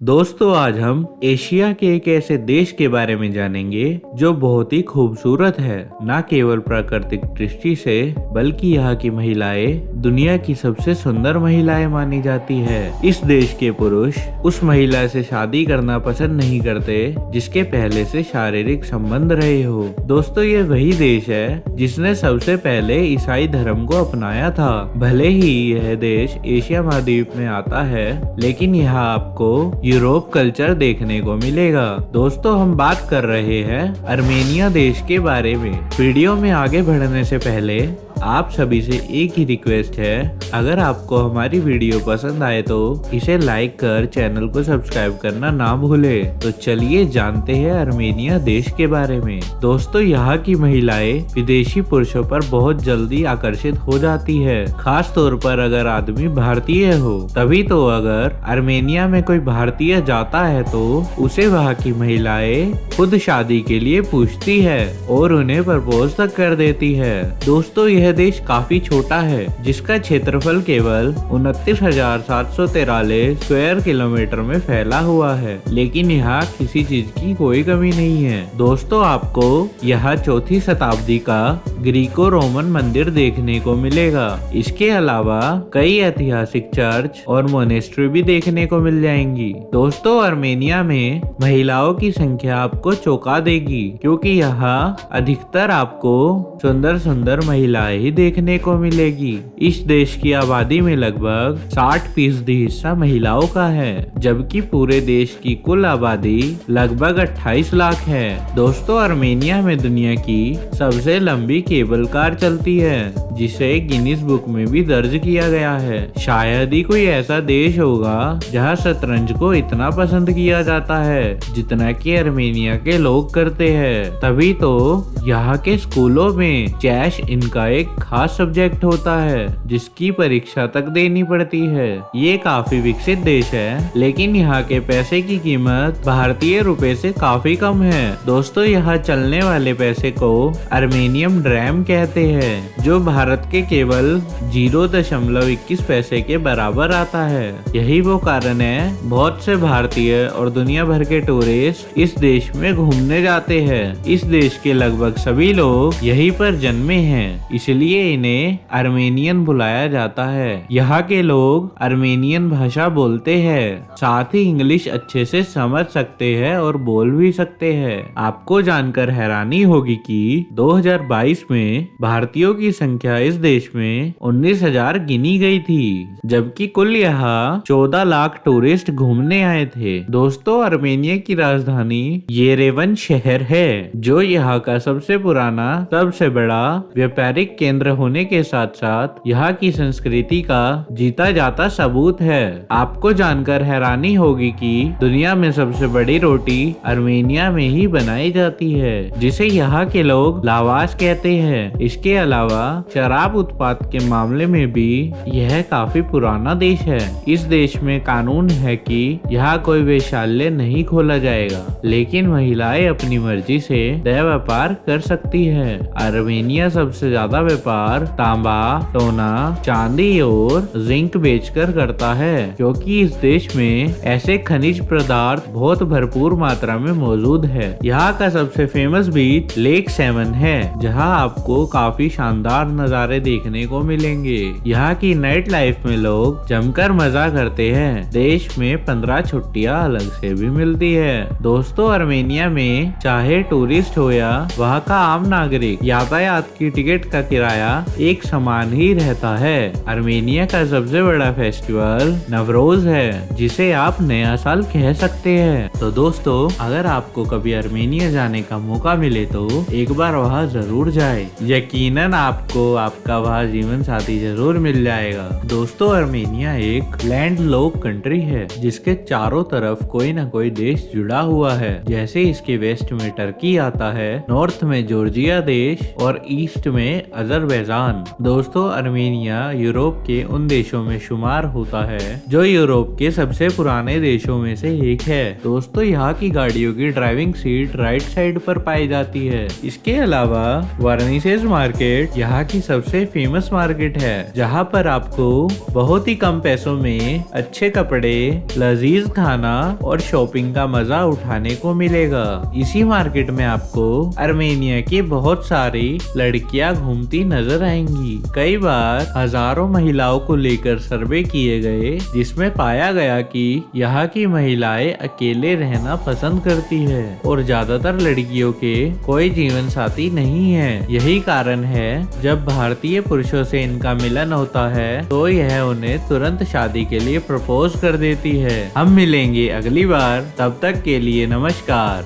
दोस्तों आज हम एशिया के एक ऐसे देश के बारे में जानेंगे जो बहुत ही खूबसूरत है, न केवल प्राकृतिक दृष्टि से बल्कि यहाँ की महिलाएं दुनिया की सबसे सुंदर महिलाएं मानी जाती है। इस देश के पुरुष उस महिला से शादी करना पसंद नहीं करते जिसके पहले से शारीरिक संबंध रहे हो। दोस्तों ये वही देश है जिसने सबसे पहले ईसाई धर्म को अपनाया था। भले ही यह देश एशिया महाद्वीप में आता है, लेकिन यहाँ आपको यूरोप कल्चर देखने को मिलेगा। दोस्तों हम बात कर रहे हैं अर्मेनिया देश के बारे में। वीडियो में आगे बढ़ने से पहले आप सभी से एक ही रिक्वेस्ट है, अगर आपको हमारी वीडियो पसंद आए तो इसे लाइक कर चैनल को सब्सक्राइब करना ना भूले। तो चलिए जानते हैं अर्मेनिया देश के बारे में। दोस्तों यहाँ की महिलाएं विदेशी पुरुषों पर बहुत जल्दी आकर्षित हो जाती है, खास तौर पर अगर आदमी भारतीय हो। तभी तो अगर अर्मेनिया में कोई भारतीय जाता है तो उसे वहाँ की महिलाएं खुद शादी के लिए पूछती है और उन्हें प्रपोज तक कर देती है। दोस्तों यह देश काफी छोटा है, जिसका क्षेत्रफल केवल 29,743 स्क्वायर किलोमीटर में फैला हुआ है, लेकिन यहाँ किसी चीज की कोई कमी नहीं है। दोस्तों आपको यहाँ 4वीं शताब्दी का ग्रीको रोमन मंदिर देखने को मिलेगा। इसके अलावा कई ऐतिहासिक चर्च और मोनेस्ट्री भी देखने को मिल जाएंगी। दोस्तों अर्मेनिया में महिलाओं की संख्या आपको चौंका देगी, क्योंकि यहाँ अधिकतर आपको सुंदर सुंदर महिलाएं ही देखने को मिलेगी। इस देश की आबादी में लगभग 60% हिस्सा महिलाओं का है, जबकि पूरे देश की कुल आबादी लगभग 28 लाख है। दोस्तों अर्मेनिया में दुनिया की सबसे लंबी केबल कार चलती है, जिसे गिनीज बुक में भी दर्ज किया गया है। शायद ही कोई ऐसा देश होगा जहां शतरंज को इतना पसंद किया जाता है जितना कि अर्मेनिया के लोग करते हैं। तभी तो यहाँ के स्कूलों में चेस इनका एक खास सब्जेक्ट होता है, जिसकी परीक्षा तक देनी पड़ती है। ये काफी विकसित देश है, लेकिन यहाँ के पैसे की कीमत भारतीय रुपए से काफी कम है। दोस्तों यहाँ चलने वाले पैसे को अर्मेनियम ड्रैम कहते हैं, जो भारत के केवल 0.21 पैसे के बराबर आता है। यही वो कारण है बहुत से भारतीय और दुनिया भर के टूरिस्ट इस देश में घूमने जाते हैं। इस देश के लगभग सभी लोग यहीं पर जन्मे हैं, इसलिए इन्हें अर्मेनियन बुलाया जाता है। यहाँ के लोग अर्मेनियन भाषा बोलते हैं, साथ ही इंग्लिश अच्छे से समझ सकते हैं और बोल भी सकते हैं। आपको जानकर हैरानी होगी कि 2022 में भारतीयों की संख्या इस देश में 19,000 गिनी गई थी, जबकि कुल यहाँ 14 लाख टूरिस्ट घूमने आए थे। दोस्तों अर्मेनिया की राजधानी येरेवन शहर है, जो यहाँ का सबसे पुराना, सबसे बड़ा व्यापारिक केंद्र होने के साथ साथ यहाँ की संस्कृति का जीता जाता सबूत है। आपको जानकर हैरानी होगी कि दुनिया में सबसे बड़ी रोटी अर्मेनिया में ही बनाई जाती है, जिसे यहाँ के लोग लावाश कहते हैं। इसके अलावा शराब उत्पाद के मामले में भी यह काफी पुराना देश है। इस देश में कानून है कि यहाँ कोई वेश्यालय नहीं खोला जाएगा, लेकिन महिलाएं अपनी मर्जी से देह व्यापार कर सकती है। अर्मेनिया सबसे ज्यादा व्यापार तांबा, सोना, चांदी और जिंक बेचकर करता है, क्योंकि इस देश में ऐसे खनिज पदार्थ बहुत भरपूर मात्रा में मौजूद है। यहाँ का सबसे फेमस बीच लेक सेवन है, जहाँ आपको काफी शानदार नज़ारे देखने को मिलेंगे। यहाँ की नाइट लाइफ में लोग जमकर मजा करते हैं। देश में 15 छुट्टियाँ अलग से भी मिलती है। दोस्तों अर्मेनिया में चाहे टूरिस्ट हो या वहाँ का आम नागरिक, यातायात की टिकट का किराया एक समान ही रहता है। अर्मेनिया का सबसे बड़ा फेस्टिवल नवरोज है, जिसे आप नया साल कह सकते हैं। तो दोस्तों अगर आपको कभी अर्मेनिया जाने का मौका मिले तो एक बार वहाँ जरूर जाए। यकीनन आपको आपका वहाँ जीवन साथी जरूर मिल जाएगा। दोस्तों अर्मेनिया एक लैंड लॉक कंट्री है, जिसके चारों तरफ कोई न कोई देश जुड़ा हुआ है। जैसे इसके वेस्ट में टर्की आता है, नॉर्थ में जॉर्जिया देश और ईस्ट में अजरबैजान। दोस्तों, अर्मेनिया यूरोप के उन देशों में शुमार होता है जो यूरोप के सबसे पुराने देशों में से एक है। दोस्तों, यहाँ की गाड़ियों की ड्राइविंग सीट राइट साइड पर पाई जाती है। इसके अलावा वर्निसेस मार्केट यहाँ की सबसे फेमस मार्केट है, जहाँ पर आपको बहुत ही कम पैसों में अच्छे कपड़े, लजीज खाना और शॉपिंग का मजा उठाने को मिलेगा। इसी मार्केट में आपको अर्मेनिया की बहुत सारी लड़कियां घूमती नजर आएंगी। कई बार हजारों महिलाओं को लेकर सर्वे किए गए, जिसमें पाया गया कि यहाँ की महिलाएं अकेले रहना पसंद करती है और ज्यादातर लड़कियों के कोई जीवन साथी नहीं है। यही कारण है जब भारतीय पुरुषों से इनका मिलन होता है तो यह उन्हें तुरंत शादी के लिए प्रपोज कर देती है। हम मिलेंगे अगली बार, तब तक के लिए नमस्कार।